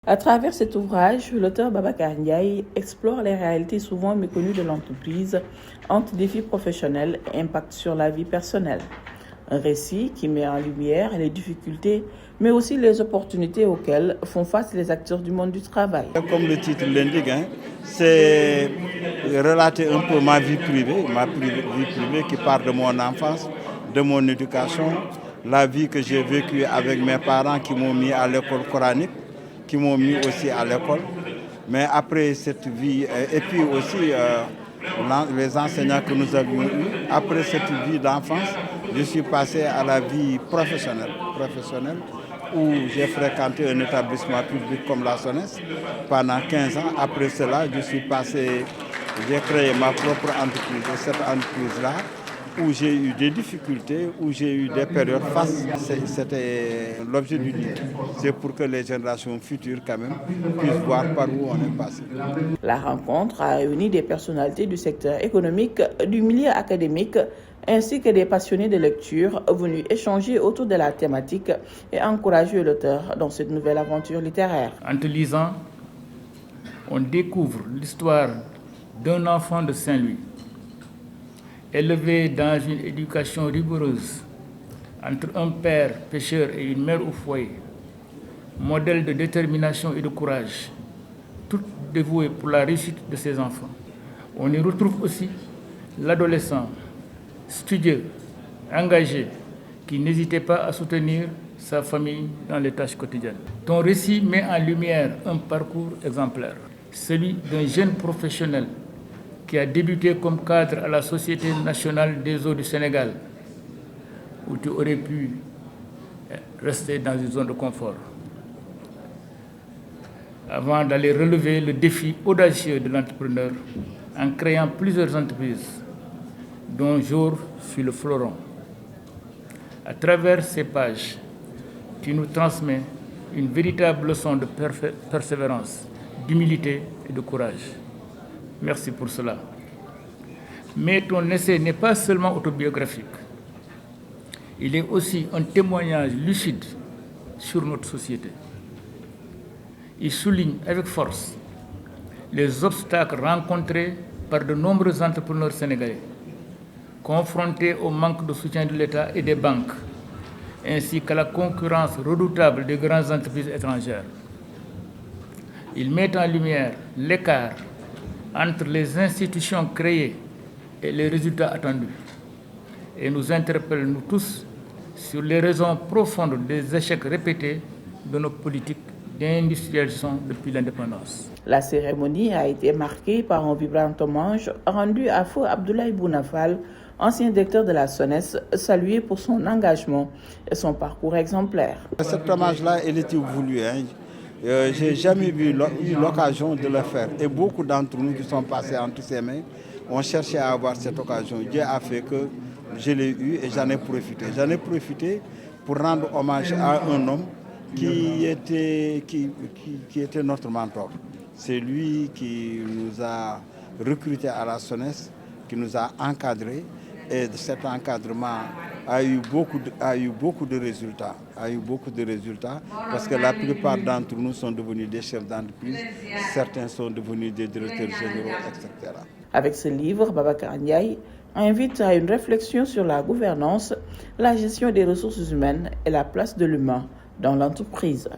À travers cet ouvrage, l'auteur Babacar Ndiaye explore les réalités souvent méconnues de l'entreprise entre défis professionnels et impact sur la vie personnelle. Un récit qui met en lumière les difficultés, mais aussi les opportunités auxquelles font face les acteurs du monde du travail. Comme le titre l'indique, c'est relater un peu ma vie privée qui part de mon enfance, de mon éducation, la vie que j'ai vécue avec mes parents qui m'ont mis à l'école coranique, qui m'ont mis aussi à l'école. Mais après cette vie, et puis aussi les enseignants que nous avions eus, après cette vie d'enfance, je suis passé à la vie professionnelle où j'ai fréquenté un établissement public comme la SONES pendant 15 ans. Après cela, j'ai créé ma propre entreprise. Et cette entreprise-là, où j'ai eu des difficultés, où j'ai eu des périodes c'était l'objet du livre. C'est pour que les générations futures, quand même, puissent voir par où on est passé. La rencontre a réuni des personnalités du secteur économique, du milieu académique, ainsi que des passionnés de lecture venus échanger autour de la thématique et encourager l'auteur dans cette nouvelle aventure littéraire. En te lisant, on découvre l'histoire d'un enfant de Saint-Louis, élevé dans une éducation rigoureuse, entre un père pêcheur et une mère au foyer, modèle de détermination et de courage, tout dévoué pour la réussite de ses enfants. On y retrouve aussi l'adolescent studieux, engagé, qui n'hésitait pas à soutenir sa famille dans les tâches quotidiennes. Ton récit met en lumière un parcours exemplaire, celui d'un jeune professionnel qui a débuté comme cadre à la Société nationale des eaux du Sénégal, où tu aurais pu rester dans une zone de confort, avant d'aller relever le défi audacieux de l'entrepreneur en créant plusieurs entreprises, dont Jour fut le fleuron. À travers ces pages, tu nous transmets une véritable leçon de persévérance, d'humilité et de courage. Merci pour cela. Mais ton essai n'est pas seulement autobiographique. Il est aussi un témoignage lucide sur notre société. Il souligne avec force les obstacles rencontrés par de nombreux entrepreneurs sénégalais, confrontés au manque de soutien de l'État et des banques, ainsi qu'à la concurrence redoutable des grandes entreprises étrangères. Il met en lumière l'écart entre les institutions créées et les résultats attendus, et nous interpelle, nous tous, sur les raisons profondes des échecs répétés de nos politiques d'industrialisation depuis l'indépendance. La cérémonie a été marquée par un vibrant hommage rendu à Feu Abdoulaye Bounafal, ancien directeur de la SONES, salué pour son engagement et son parcours exemplaire. Cet hommage-là, il était voulu. Je n'ai jamais eu l'occasion de le faire. Et beaucoup d'entre nous qui sont passés entre ses mains ont cherché à avoir cette occasion. Dieu a fait que je l'ai eu et j'en ai profité. J'en ai profité pour rendre hommage à un homme qui était notre mentor. C'est lui qui nous a recrutés à la SONES, qui nous a encadrés. Et cet encadrement a eu beaucoup de résultats. Parce que la plupart d'entre nous sont devenus des chefs d'entreprise, certains sont devenus des directeurs généraux, etc. Avec ce livre, Babacar Ndiaye invite à une réflexion sur la gouvernance, la gestion des ressources humaines et la place de l'humain dans l'entreprise.